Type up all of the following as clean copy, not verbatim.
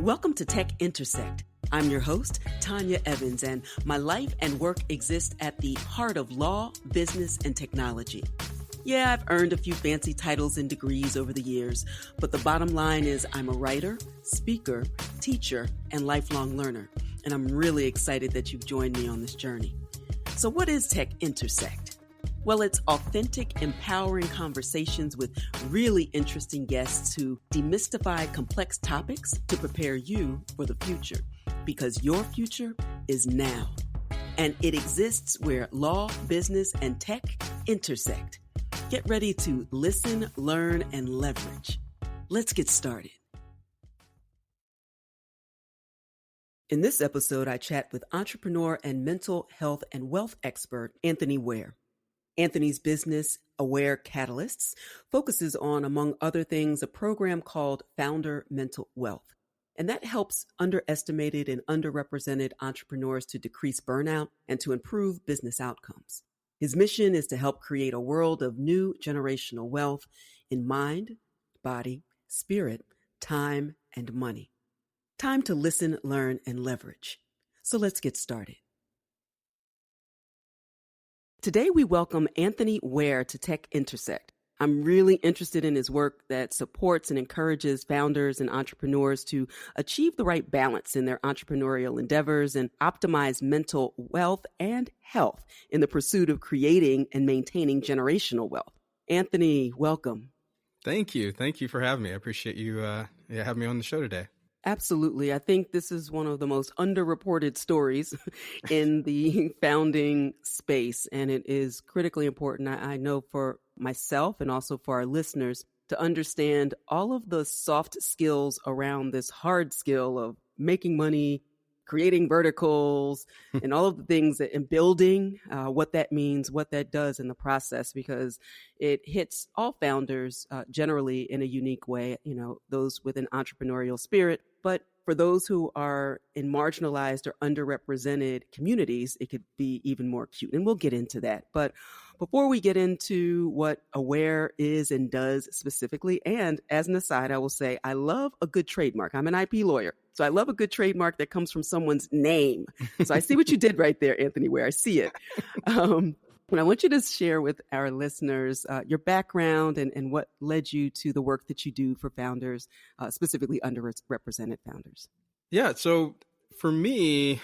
Welcome to Tech Intersect. I'm your host, Tanya Evans, and my life and work exist at the heart of law, business, and technology. Yeah, I've earned a few fancy titles and degrees over the years, but the bottom line is I'm a writer, speaker, teacher, and lifelong learner, and I'm really excited that you've joined me on this journey. So what is Tech Intersect? Well, it's authentic, empowering conversations with really interesting guests who demystify complex topics to prepare you for the future, because your future is now. And it exists where law, business, and tech intersect. Get ready to listen, learn, and leverage. Let's get started. In this episode, I chat with entrepreneur and mental health and wealth expert, Anthony Ware. Anthony's business, Aware Catalysts, focuses on, among other things, a program called Founder Mental Wealth. And that helps underestimated and underrepresented entrepreneurs to decrease burnout and to improve business outcomes. His mission is to help create a world of new generational wealth in mind, body, spirit, time, and money. Time to listen, learn, and leverage. So let's get started. Today, we welcome Anthony Ware to Tech Intersect. I'm really interested in his work that supports and encourages founders and entrepreneurs to achieve the right balance in their entrepreneurial endeavors and optimize mental wealth and health in the pursuit of creating and maintaining generational wealth. Anthony, welcome. Thank you. Thank you for having me. I appreciate you having me on the show today. Absolutely. I think this is one of the most underreported stories in the founding space, and it is critically important, I know, for myself and also for our listeners to understand all of the soft skills around this hard skill of making money, creating verticals, and all of the things that in building, what that means, what that does in the process, because it hits all founders generally in a unique way, you know, those with an entrepreneurial spirit. But for those who are in marginalized or underrepresented communities, it could be even more acute. And we'll get into that. But before we get into what Aware is and does specifically, and as an aside, I will say I love a good trademark. I'm an IP lawyer, so I love a good trademark that comes from someone's name. So I see what you did right there, Anthony Ware. I see it. And I want you to share with our listeners your background and what led you to the work that you do for founders, specifically underrepresented founders. Yeah. So for me,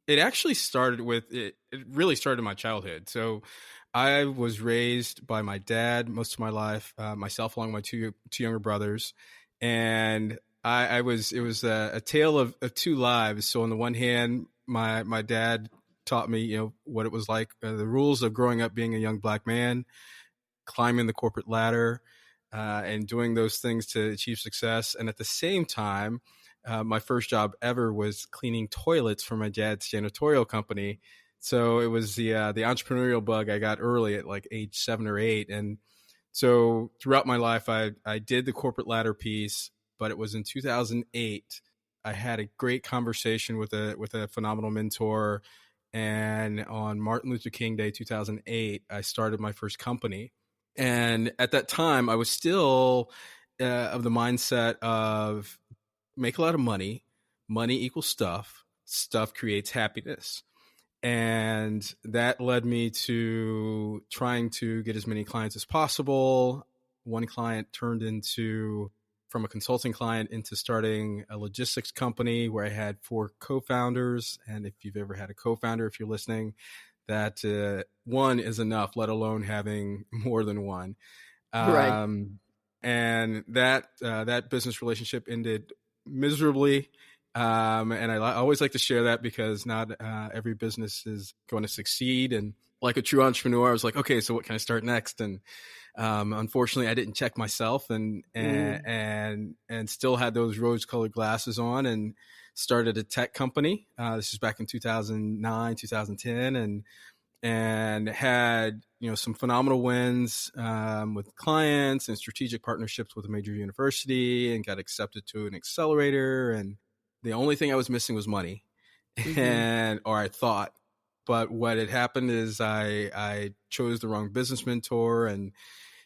it actually started with, it really started in my childhood. So I was raised by my dad most of my life, myself along with my two younger brothers. And it was a tale of two lives. So on the one hand, my dad taught me, you know, what it was like, the rules of growing up being a young Black man, climbing the corporate ladder, and doing those things to achieve success. And at the same time, my first job ever was cleaning toilets for my dad's janitorial company. So it was the entrepreneurial bug I got early at like age 7 or 8. And so throughout my life, I did the corporate ladder piece, but it was in 2008. I had a great conversation with a phenomenal mentor. And on Martin Luther King Day, 2008, I started my first company. And at that time, I was still of the mindset of make a lot of money. Money equals stuff. Stuff creates happiness. And that led me to trying to get as many clients as possible. One client turned from a consulting client into starting a logistics company where I had 4 co-founders. And if you've ever had a co-founder, if you're listening, that one is enough, let alone having more than one. Right. And that business relationship ended miserably. And I always like to share that because not every business is going to succeed. And like a true entrepreneur, I was like, okay, so what can I start next? And unfortunately, I didn't check myself and still had those rose-colored glasses on and started a tech company. This is back in 2009, 2010, and had, you know, some phenomenal wins with clients and strategic partnerships with a major university, and got accepted to an accelerator. And the only thing I was missing was money, or I thought. But what had happened is I chose the wrong business mentor and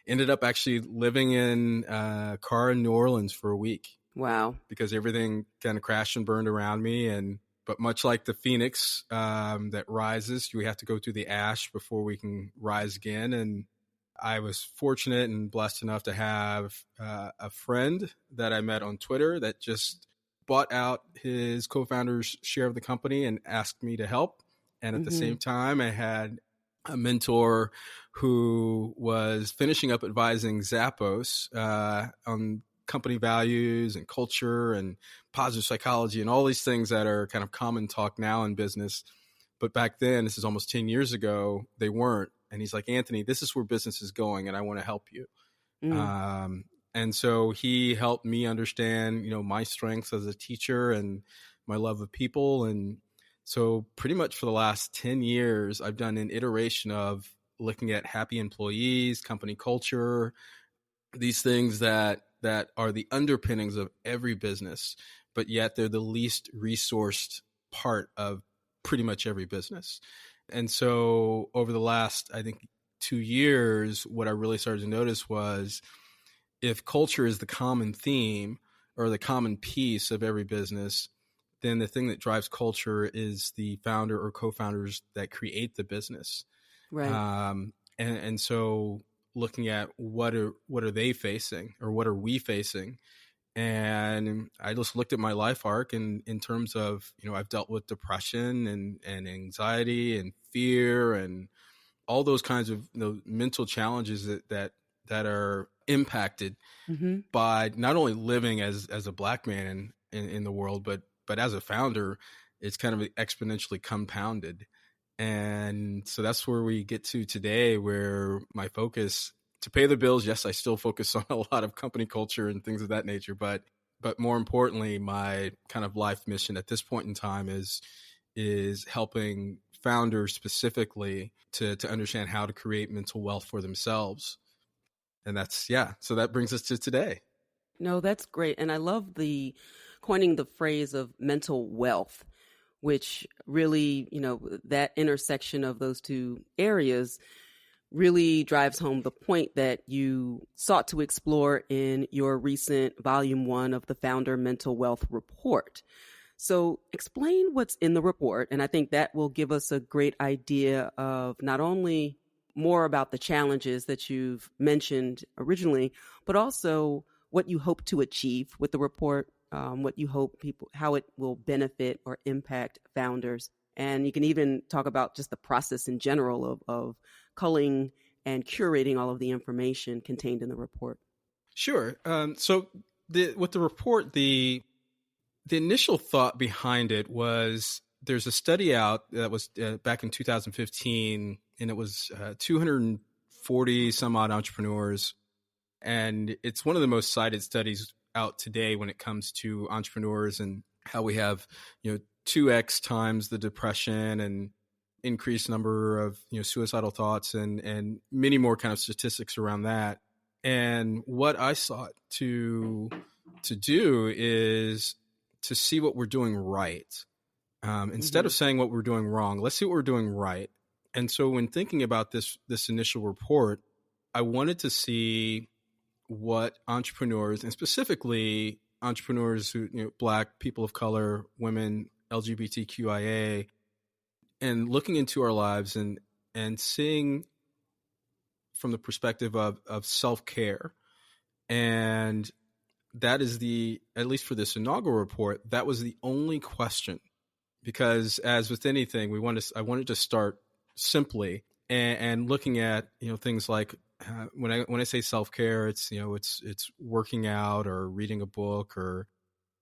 ended up actually living in a car in New Orleans for a week. Wow. because everything kind of crashed and burned around me. But much like the phoenix that rises, we have to go through the ash before we can rise again. And I was fortunate and blessed enough to have a friend that I met on Twitter that just bought out his co-founder's share of the company and asked me to help. And at the Mm-hmm. same time, I had a mentor who was finishing up advising Zappos on company values and culture and positive psychology and all these things that are kind of common talk now in business. But back then, this is almost 10 years ago, they weren't. And he's like, Anthony, this is where business is going, and I want to help you. Mm. And so he helped me understand, my strengths as a teacher and my love of people. And so pretty much for the last 10 years, I've done an iteration of looking at happy employees, company culture, these things that are the underpinnings of every business, but yet they're the least resourced part of pretty much every business. And so over the last, I think, 2 years, what I really started to notice was if culture is the common theme or the common piece of every business, then the thing that drives culture is the founder or co-founders that create the business. Right. And so looking at what are they facing or what are we facing? And I just looked at my life arc, and in terms of, I've dealt with depression and anxiety and fear and all those kinds of mental challenges that are impacted Mm-hmm. by not only living as a Black man in the world, but as a founder, it's kind of exponentially compounded. And so that's where we get to today, where my focus to pay the bills. Yes, I still focus on a lot of company culture and things of that nature, but more importantly, my kind of life mission at this point in time is helping founders specifically to understand how to create mental wealth for themselves. And so that brings us to today. No, that's great. And I love the coining the phrase of mental wealth, which really, that intersection of those two areas really drives home the point that you sought to explore in your recent volume 1 of the Founder Mental Wealth Report. So explain what's in the report. And I think that will give us a great idea of not only more about the challenges that you've mentioned originally, but also what you hope to achieve with the report, what you hope how it will benefit or impact founders. And you can even talk about just the process in general of culling and curating all of the information contained in the report. Sure. So with the report, the initial thought behind it was there's a study out that was back in 2015, and it was 240 some odd entrepreneurs. And it's one of the most cited studies out today when it comes to entrepreneurs and how we have, 2x times the depression and increased number of, suicidal thoughts and many more kind of statistics around that. And what I sought to do is to see what we're doing right. Instead of saying what we're doing wrong, let's see what we're doing right. And so when thinking about this initial report, I wanted to see what entrepreneurs, and specifically entrepreneurs who, Black, people of color, women, LGBTQIA, and looking into our lives and seeing from the perspective of self-care. And that is at least for this inaugural report, that was the only question. Because as with anything, I wanted to start simply and looking at, things like when I say self-care, it's, it's working out or reading a book or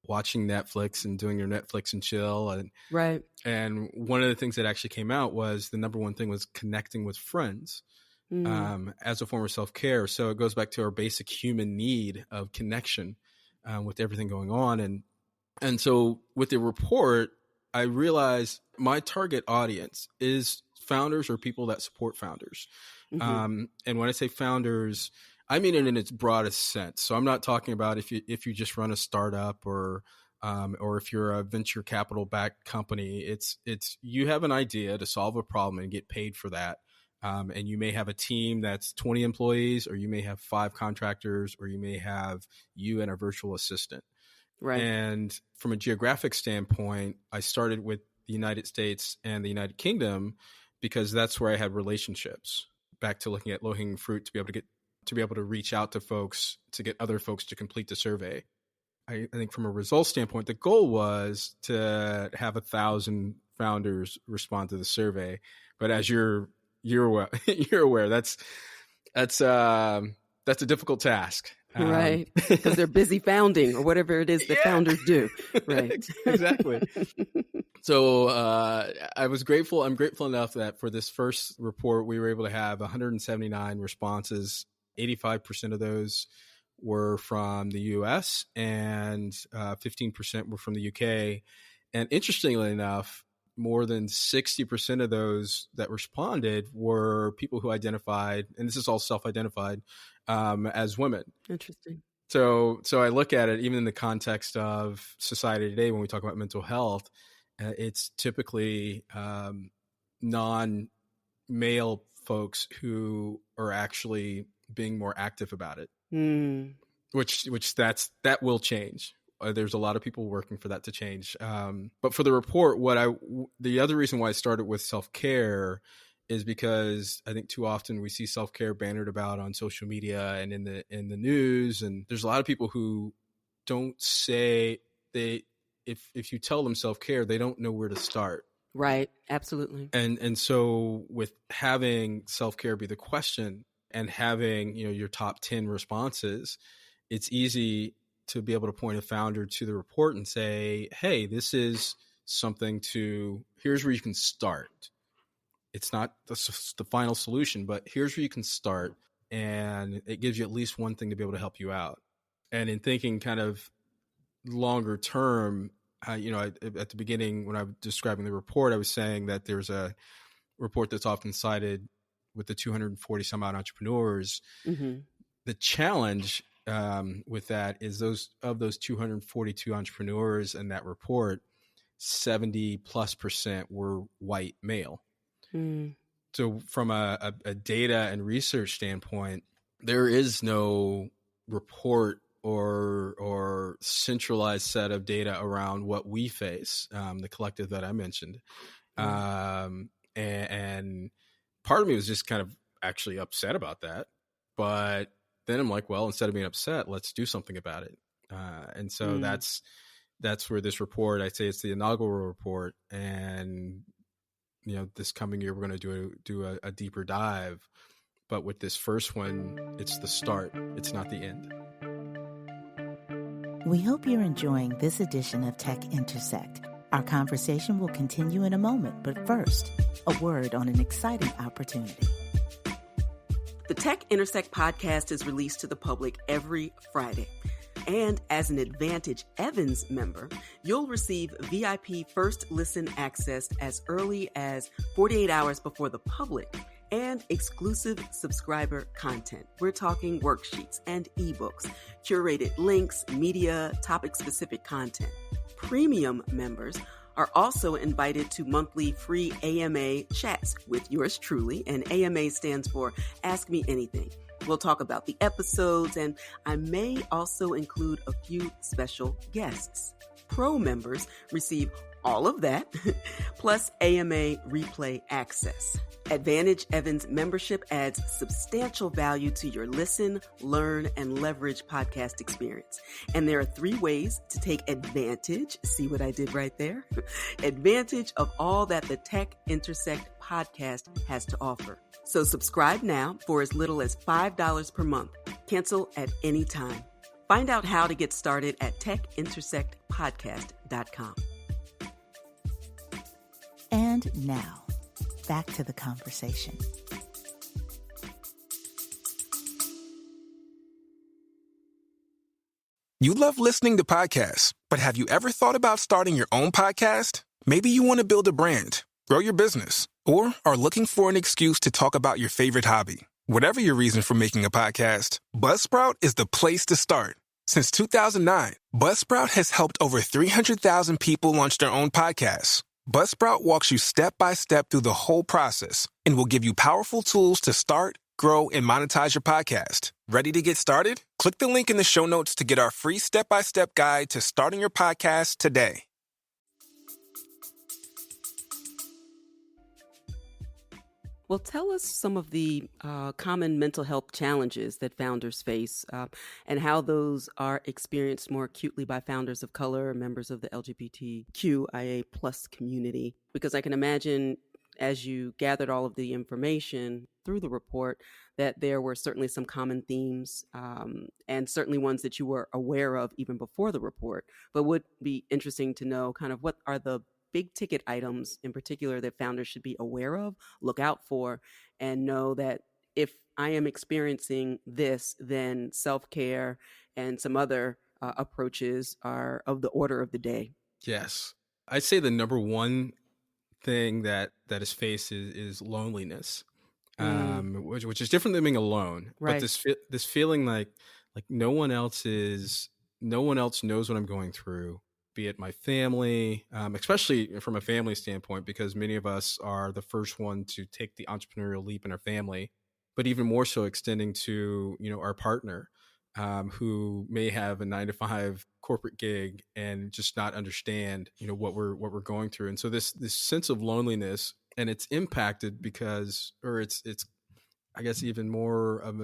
watching Netflix and doing your Netflix and chill. Right. And one of the things that actually came out was the number one thing was connecting with friends as a form of self-care. So it goes back to our basic human need of connection with everything going on. And so with the report, I realized my target audience is founders or people that support founders. And when I say founders, I mean it in its broadest sense. So I'm not talking about if you just run a startup or if you're a venture capital backed company. It's you have an idea to solve a problem and get paid for that. And you may have a team that's 20 employees, or you may have 5 contractors, or you may have you and a virtual assistant. Right. And from a geographic standpoint, I started with the United States and the United Kingdom because that's where I had relationships. Back to looking at low-hanging fruit to be able to reach out to folks to get other folks to complete the survey. I think from a results standpoint, the goal was to have 1,000 founders respond to the survey. But as you're aware, that's a difficult task. Right. Because they're busy founding or whatever it is that founders do. Right. Exactly. So I'm grateful enough that for this first report, we were able to have 179 responses. 85% of those were from the US and 15% were from the UK. And interestingly enough, more than 60% of those that responded were people who identified, and this is all self-identified, as women. Interesting. So I look at it even in the context of society today when we talk about mental health, it's typically non-male folks who are actually being more active about it, which that will change. There's a lot of people working for that to change. But for the report, the other reason why I started with self-care is because I think too often we see self-care bannered about on social media and in the news, and there's a lot of people who don't say if you tell them self-care, they don't know where to start. Right. Absolutely. And so with having self-care be the question and having, your top 10 responses, it's easy to be able to point a founder to the report and say, hey, this is something here's where you can start. It's not the final solution, but here's where you can start. And it gives you at least one thing to be able to help you out. And in thinking kind of longer term, at the beginning when I was describing the report, I was saying that there's a report that's often cited with the 240 some odd entrepreneurs. Mm-hmm. The challenge with that is those 242 entrepreneurs in that report, 70+% were white male. So from a data and research standpoint, there is no report or centralized set of data around what we face, the collective that I mentioned. And part of me was just kind of actually upset about that. But then I'm like, well, instead of being upset, let's do something about it. And so that's where this report, I'd say it's the inaugural report. And this coming year, we're going to do a deeper dive. But with this first one, it's the start. It's not the end. We hope you're enjoying this edition of Tech Intersect. Our conversation will continue in a moment, but first, a word on an exciting opportunity. The Tech Intersect podcast is released to the public every Friday. And as an Advantage Evans member, you'll receive VIP first listen access as early as 48 hours before the public and exclusive subscriber content. We're talking worksheets and ebooks, curated links, media, topic-specific content. Premium members are also invited to monthly free AMA chats with yours truly, and AMA stands for Ask Me Anything. We'll talk about the episodes, and I may also include a few special guests. Pro members receive all of that, plus AMA replay access. Advantage Evans membership adds substantial value to your listen, learn, and leverage podcast experience. And there are 3 ways to take advantage, see what I did right there? Advantage of all that the Tech Intersect podcast has to offer. So subscribe now for as little as $5 per month. Cancel at any time. Find out how to get started at techintersectpodcast.com. And now, back to the conversation. You love listening to podcasts, but have you ever thought about starting your own podcast? Maybe you want to build a brand, grow your business, or are looking for an excuse to talk about your favorite hobby. Whatever your reason for making a podcast, Buzzsprout is the place to start. Since 2009, Buzzsprout has helped over 300,000 people launch their own podcasts. Buzzsprout walks you step by step through the whole process and will give you powerful tools to start, grow, and monetize your podcast. Ready to get started? Click the link in the show notes to get our free step-by-step guide to starting your podcast today. Well, tell us some of the common mental health challenges that founders face and how those are experienced more acutely by founders of color, members of the LGBTQIA plus community. Because I can imagine as you gathered all of the information through the report that there were certainly some common themes and certainly ones that you were aware of even before the report. But would be interesting to know kind of what are the big ticket items in particular that founders should be aware of, look out for, and know that if I am experiencing this, then self-care and some other approaches are of the order of the day. Yes. I'd say the number one thing that is faced is loneliness, which is different than being alone. Right. But this feeling like no one else knows what I'm going through, be it my family, especially from a family standpoint, because many of us are the first one to take the entrepreneurial leap in our family, but even more so extending to our partner, who may have a 9-to-5 corporate gig and just not understand what we're going through. And so this sense of loneliness, and it's impacted because, or it's I guess even more of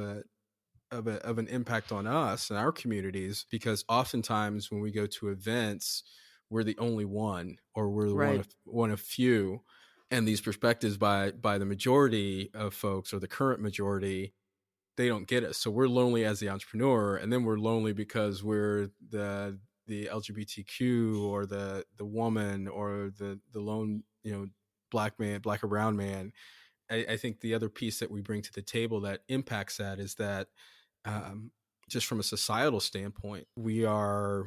an impact on us and our communities, because oftentimes when we go to events, we're the only one, or we're the Right. one of few, and these perspectives by the majority of folks, or the current majority, they don't get us. So we're lonely as the entrepreneur, and then we're lonely because we're the LGBTQ, or the woman, or the lone black man, black or brown man. I think the other piece that we bring to the table that impacts that is that, just from a societal standpoint, we are,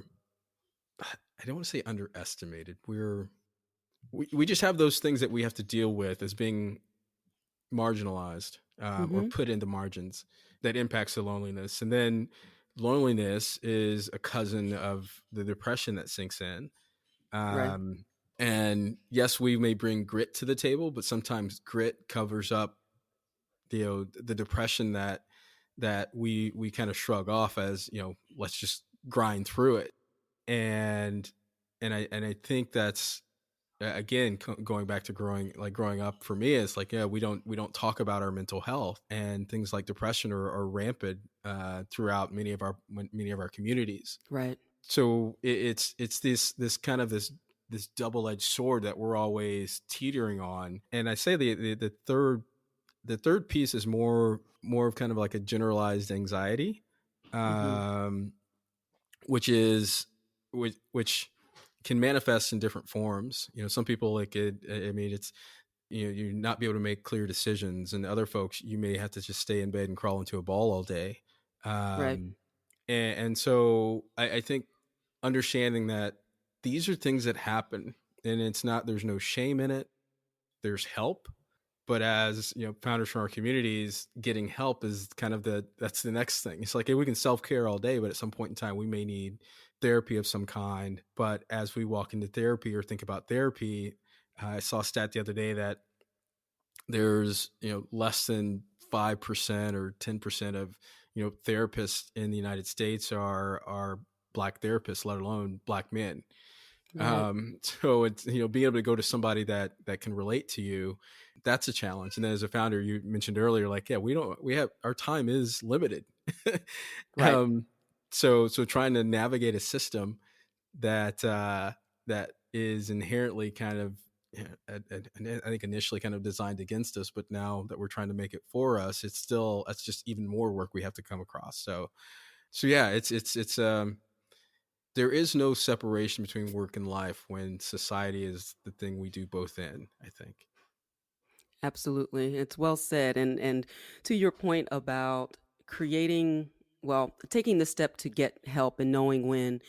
I don't want to say underestimated. We just have those things that we have to deal with as being marginalized, or put into margins, that impacts the loneliness. And then loneliness is a cousin of the depression that sinks in. Right. And yes, we may bring grit to the table, but sometimes grit covers up the depression that we kind of shrug off as, let's just grind through it. And I think that's, again, going back to growing up for me, it's like, we don't talk about our mental health, and things like depression are rampant throughout many of our communities. Right. So it's this kind of this double-edged sword that we're always teetering on. And I say the third piece is more of kind of like a generalized anxiety, which can manifest in different forms. Some people like it. I mean, it's, you not be able to make clear decisions, and other folks, you may have to just stay in bed and crawl into a ball all day. Right. And so I think understanding that these are things that happen, and there's no shame in it. There's help. But as founders from our communities, getting help is kind of that's the next thing. It's like, hey, we can self-care all day, but at some point in time, we may need therapy of some kind. But as we walk into therapy or think about therapy, I saw a stat the other day that there's less than 5% or 10% of therapists in the United States are Black therapists, let alone Black men. Right. So it's, being able to go to somebody that can relate to you, that's a challenge. And then as a founder, you mentioned earlier, like, yeah, our time is limited. Right. So trying to navigate a system that is inherently kind of, I think initially kind of designed against us, but now that we're trying to make it for us, that's just even more work we have to come across. So yeah, it's there is no separation between work and life when society is the thing we do both in, I think. Absolutely. It's well said. And to your point about taking the step to get help and knowing when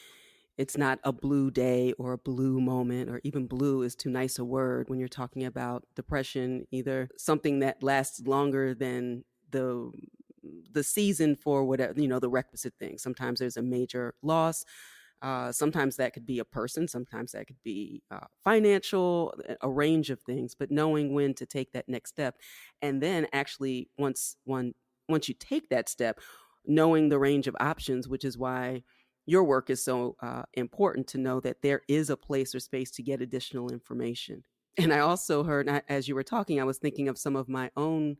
it's not a blue day or a blue moment, or even blue is too nice a word when you're talking about depression, either something that lasts longer than the season for whatever, the requisite thing. Sometimes there's a major loss. Sometimes that could be a person, sometimes that could be financial, a range of things, but knowing when to take that next step. And then actually, once one once you take that step, knowing the range of options, which is why your work is so important, to know that there is a place or space to get additional information. And I also heard, as you were talking, I was thinking of some of my own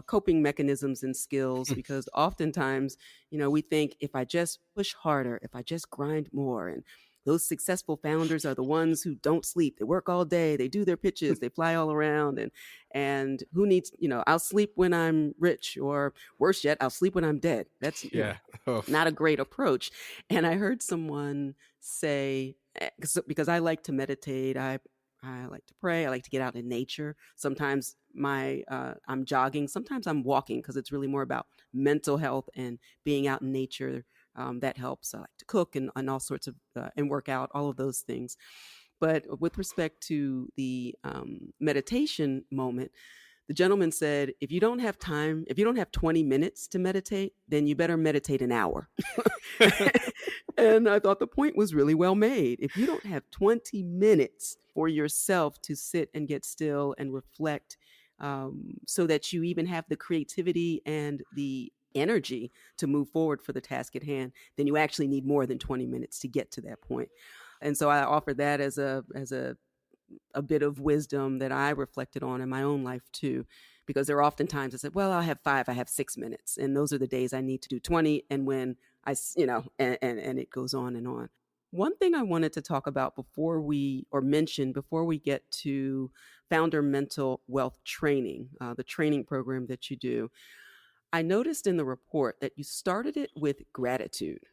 coping mechanisms and skills, because oftentimes, we think, if I just push harder, if I just grind more, and those successful founders are the ones who don't sleep. They work all day. They do their pitches. They fly all around. And who needs, I'll sleep when I'm rich, or worse yet, I'll sleep when I'm dead. That's, Yeah. Oh. not a great approach. And I heard someone say, because I like to meditate, I like to pray, I like to get out in nature. Sometimes I'm jogging, sometimes I'm walking, because it's really more about mental health and being out in nature. That helps. I like to cook and all sorts of and work out, all of those things. But with respect to the meditation moment, the gentleman said, if you don't have time, if you don't have 20 minutes to meditate, then you better meditate an hour. And I thought the point was really well made. If you don't have 20 minutes for yourself to sit and get still and reflect, so that you even have the creativity and the energy to move forward for the task at hand, then you actually need more than 20 minutes to get to that point. And so I offer that as a bit of wisdom that I reflected on in my own life too, because there are often times I said, well, I have 6 minutes, and those are the days I need to do 20. And when and it goes on and on. One thing I wanted to talk about before we get to Founder Mental Wealth Training, the training program that you do, I noticed in the report that you started it with gratitude.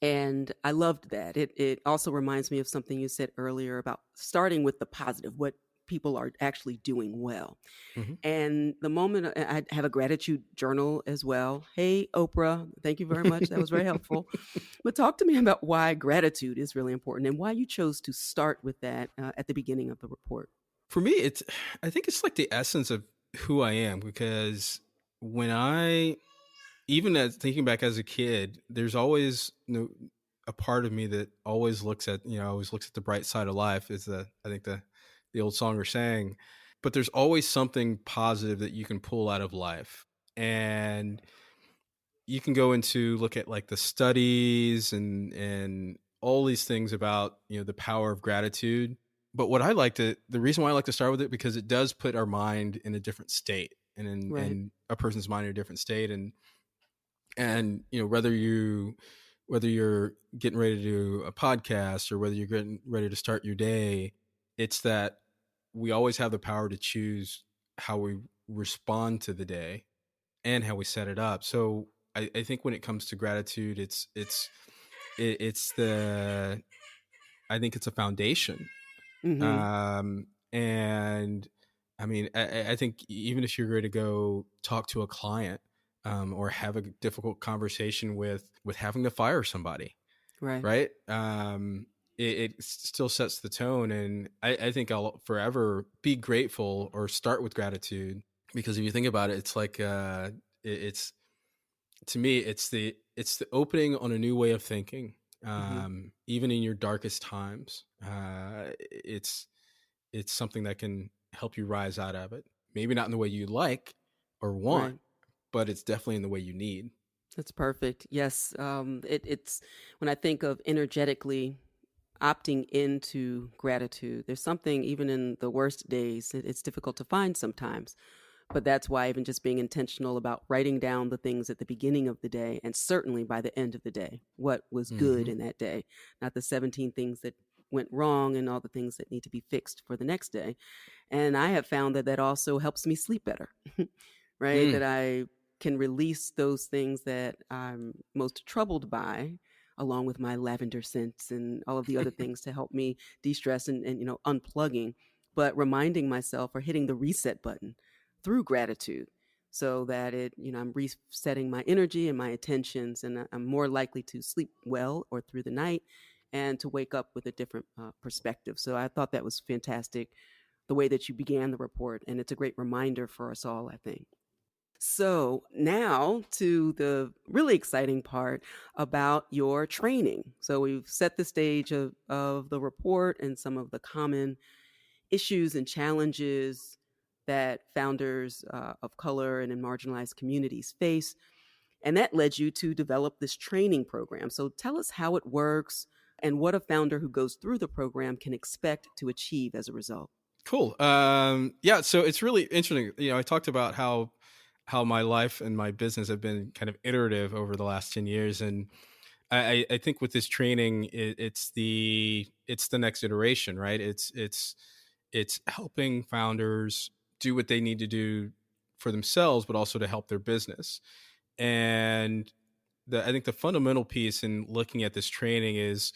And I loved that. It also reminds me of something you said earlier about starting with the positive, what people are actually doing well. Mm-hmm. And the moment I have a gratitude journal as well. Hey, Oprah, thank you very much. That was very helpful. But talk to me about why gratitude is really important and why you chose to start with that at the beginning of the report. For me, I think it's like the essence of who I am, because when even as thinking back as a kid, there's always a part of me that always looks at the bright side of life, is I think the old song are saying, but there's always something positive that you can pull out of life. And you can go into look at like the studies and all these things about, the power of gratitude. But the reason why I like to start with it, because it does put our mind in a different state, and Right. and a person's mind in a different state. And whether you're getting ready to do a podcast, or whether you're getting ready to start your day, it's that we always have the power to choose how we respond to the day and how we set it up. So I think when it comes to gratitude, I think it's a foundation. Mm-hmm. And I mean, I think even if you're going to go talk to a client, or have a difficult conversation with having to fire somebody, right? It still sets the tone. And I think I'll forever be grateful, or start with gratitude, because if you think about it, it's like, it's, to me, it's the opening on a new way of thinking. Even in your darkest times, it's something that can help you rise out of it. Maybe not in the way you like or want, Right. but it's definitely in the way you need. That's perfect. Yes. It's when I think of energetically opting into gratitude, there's something, even in the worst days, it's difficult to find sometimes. But that's why even just being intentional about writing down the things at the beginning of the day, and certainly by the end of the day, what was good in that day, not the 17 things that went wrong and all the things that need to be fixed for the next day. And I have found that also helps me sleep better, right? That I can release those things that I'm most troubled by, along with my lavender scents and all of the other things to help me de-stress and unplugging, but reminding myself, or hitting the reset button through gratitude, so that I'm resetting my energy and my attentions, and I'm more likely to sleep well or through the night, and to wake up with a different perspective. So I thought that was fantastic, the way that you began the report, and it's a great reminder for us all, I think. So now to the really exciting part about your training. So we've set the stage of the report and some of the common issues and challenges that founders of color and in marginalized communities face. And that led you to develop this training program. So tell us how it works and what a founder who goes through the program can expect to achieve as a result. Cool. Yeah. So it's really interesting. I talked about how my life and my business have been kind of iterative over the last 10 years. And I think with this training, it's the next iteration, right? It's helping founders do what they need to do for themselves, but also to help their business. And I think the fundamental piece in looking at this training is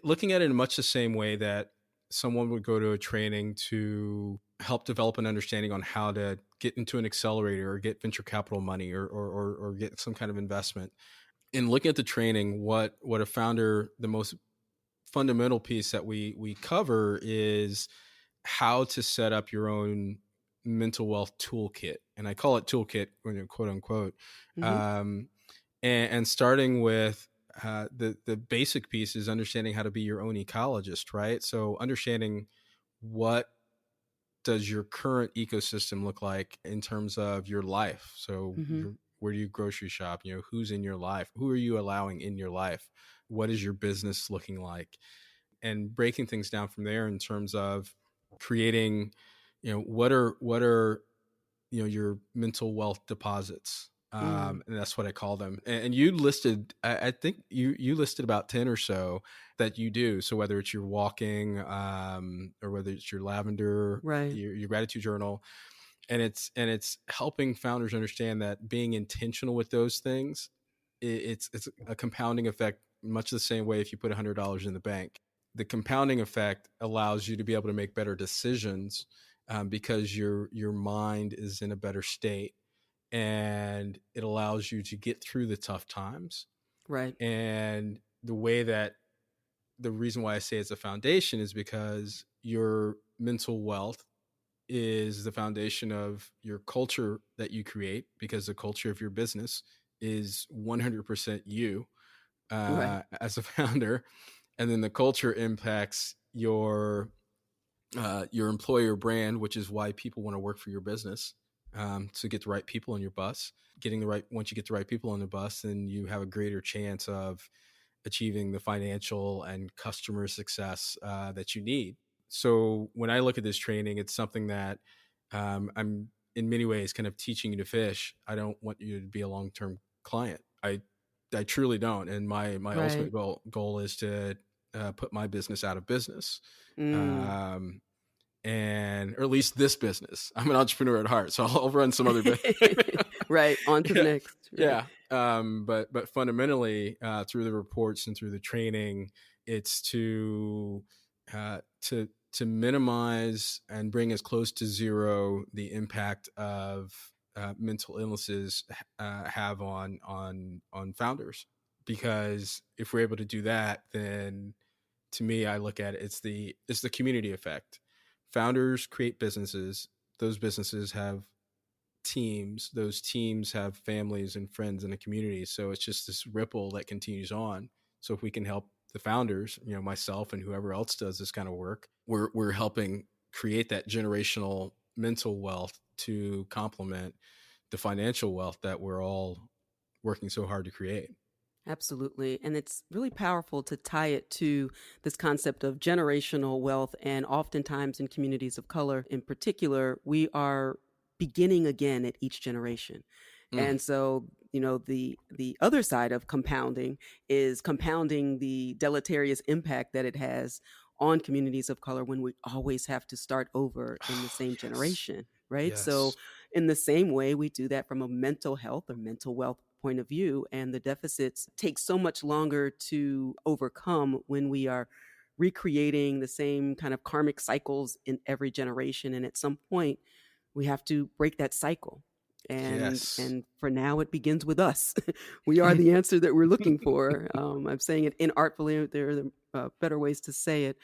looking at it in much the same way that someone would go to a training to help develop an understanding on how to get into an accelerator or get venture capital money or get some kind of investment. In looking at the training, what a founder, the most fundamental piece that we cover is how to set up your own mental wealth toolkit. And I call it toolkit, quote unquote. Mm-hmm. And starting with the basic piece is understanding how to be your own ecologist, right? So understanding what does your current ecosystem look like in terms of your life. So Mm-hmm. where do you grocery shop? Who's in your life? Who are you allowing in your life? What is your business looking like? And breaking things down from there in terms of creating, what are your mental wealth deposits. And that's what I call them. And you listed, I think you listed about 10 or so that you do. So whether it's your walking, or whether it's your lavender, Right. your gratitude journal, and it's helping founders understand that being intentional with those things, it's a compounding effect, much the same way if you put $100 in the bank. The compounding effect allows you to be able to make better decisions, because your mind is in a better state, and it allows you to get through the tough times. Right. And the reason why I say it's a foundation is because your mental wealth is the foundation of your culture that you create, because the culture of your business is 100% you Right. as a founder. And then the culture impacts your employer brand, which is why people want to work for your business, to get the right people on your bus. Once you get the right people on the bus, then you have a greater chance of achieving the financial and customer success that you need. So when I look at this training, it's something that I'm in many ways kind of teaching you to fish. I don't want you to be a long-term client. I truly don't. And my ultimate Right. goal is to put my business out of business. Mm. And or at least this business. I'm an entrepreneur at heart, so I'll run some other business. Right. On to the Yeah. next. Right. Yeah. But fundamentally, through the reports and through the training, it's to minimize and bring as close to zero the impact of mental illnesses have on founders. Because if we're able to do that, then to me, I look at it, it's the community effect. Founders create businesses. Those businesses have teams. Those teams have families and friends in a community. So it's just this ripple that continues on. So if we can help the founders, myself and whoever else does this kind of work, we're helping create that generational mental wealth to complement the financial wealth that we're all working so hard to create. Absolutely. And it's really powerful to tie it to this concept of generational wealth. And oftentimes in communities of color in particular, we are beginning again at each generation. Mm. And so, the other side of compounding is compounding the deleterious impact that it has on communities of color when we always have to start over in the same Yes. generation, right? So Yes. in the same way, we do that from a mental health or mental wealth point of view, and the deficits take so much longer to overcome when we are recreating the same kind of karmic cycles in every generation. And at some point, we have to break that cycle. And Yes. and for now, it begins with us. We are the answer that we're looking for. I'm saying it inartfully. There are better ways to say it,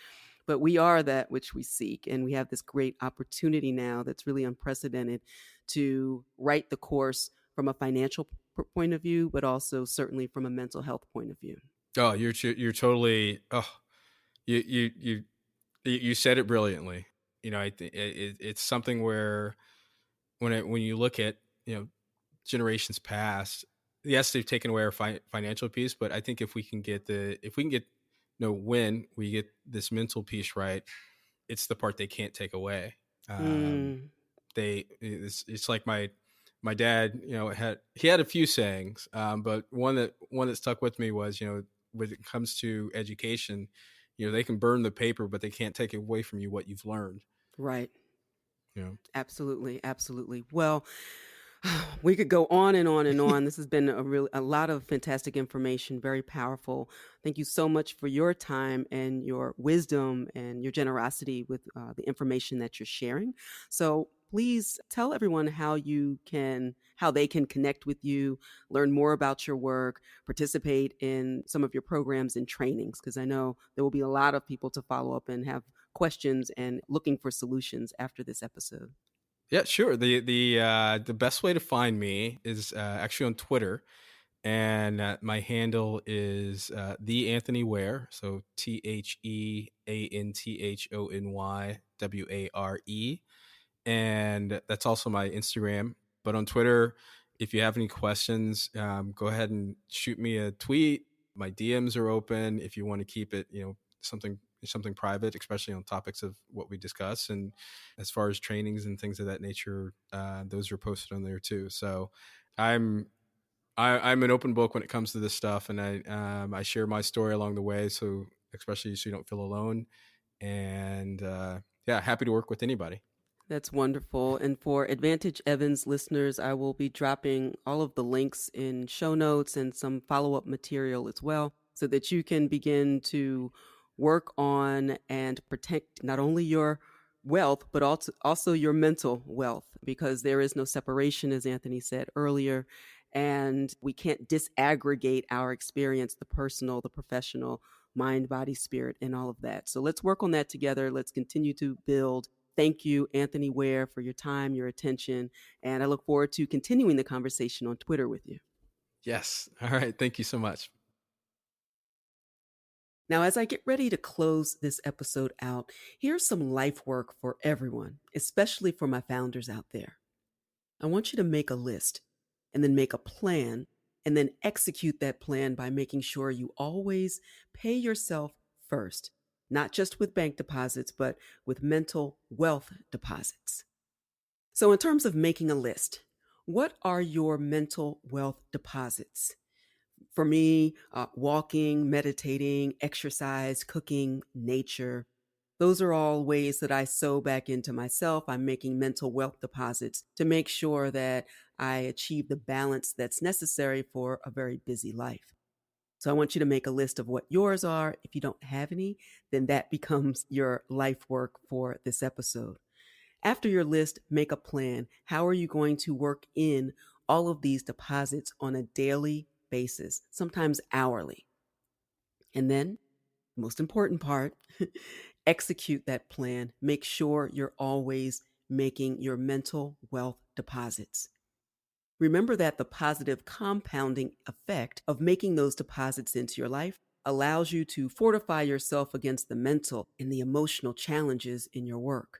but we are that which we seek, and we have this great opportunity now that's really unprecedented to write the course from a financial point of view, but also certainly from a mental health point of view. Oh, you're totally. Oh, you said it brilliantly. I think it's something where when you look at, generations past, yes, they've taken away our financial piece, but I think if we can get when we get this mental piece right, it's the part they can't take away. Um, Mm, it's like my dad, he had a few sayings, but one that stuck with me was, when it comes to education, they can burn the paper, but they can't take away from you what you've learned. right. You know, Absolutely. Absolutely. Well, we could go on and on and on. This has been a lot of fantastic information, very powerful. Thank you so much for your time and your wisdom and your generosity with the information that you're sharing. So please tell everyone how they can connect with you, learn more about your work, participate in some of your programs and trainings, because I know there will be a lot of people to follow up and have questions and looking for solutions after this episode. yeah, sure. The best way to find me is actually on Twitter, and my handle is the Anthony Ware, so TheAnthonyWare, and that's also my Instagram. But on Twitter, if you have any questions, go ahead and shoot me a tweet. My DMs are open if you want to keep it, something private, especially on topics of what we discuss. And as far as trainings and things of that nature, those are posted on there too. So I'm an open book when it comes to this stuff, and I share my story along the way. So especially so you don't feel alone. And yeah, happy to work with anybody. That's wonderful. And for Advantage Evans listeners, I will be dropping all of the links in show notes and some follow-up material as well, so that you can begin to work on and protect not only your wealth, but also your mental wealth, because there is no separation, as Anthony said earlier. And we can't disaggregate our experience, the personal, the professional, mind, body, spirit, and all of that. So let's work on that together. Let's continue to build. Thank you, Anthony Ware, for your time, your attention, and I look forward to continuing the conversation on Twitter with you. Yes. All right. Thank you so much. Now, as I get ready to close this episode out, here's some life work for everyone, especially for my founders out there. I want you to make a list and then make a plan and then execute that plan by making sure you always pay yourself first. Not just with bank deposits, but with mental wealth deposits. So in terms of making a list, what are your mental wealth deposits? For me, walking, meditating, exercise, cooking, nature, those are all ways that I sow back into myself. I'm making mental wealth deposits to make sure that I achieve the balance that's necessary for a very busy life. So I want you to make a list of what yours are. If you don't have any, then that becomes your life work for this episode. After your list, make a plan. How are you going to work in all of these deposits on a daily basis, sometimes hourly? And then, most important part, execute that plan. Make sure you're always making your mental wealth deposits. Remember that the positive compounding effect of making those deposits into your life allows you to fortify yourself against the mental and the emotional challenges in your work.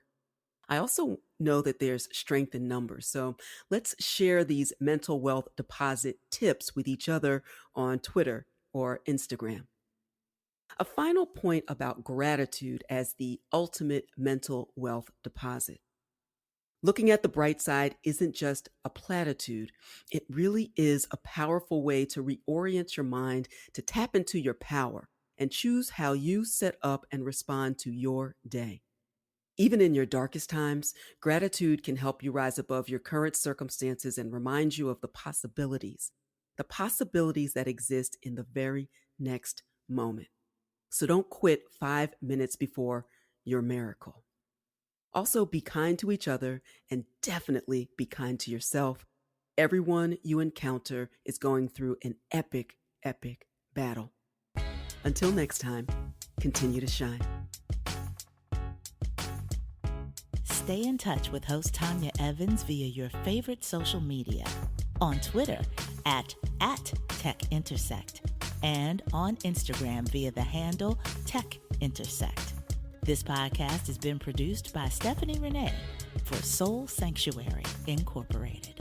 I also know that there's strength in numbers, so let's share these mental wealth deposit tips with each other on Twitter or Instagram. A final point about gratitude as the ultimate mental wealth deposit. Looking at the bright side isn't just a platitude. It really is a powerful way to reorient your mind, to tap into your power and choose how you set up and respond to your day. Even in your darkest times, gratitude can help you rise above your current circumstances and remind you of the possibilities that exist in the very next moment. So don't quit 5 minutes before your miracle. Also, be kind to each other and definitely be kind to yourself. Everyone you encounter is going through an epic, epic battle. Until next time, continue to shine. Stay in touch with host Tanya Evans via your favorite social media. On Twitter at TechIntersect and on Instagram via the handle TechIntersect. This podcast has been produced by Stephanie Renee for Soul Sanctuary Incorporated.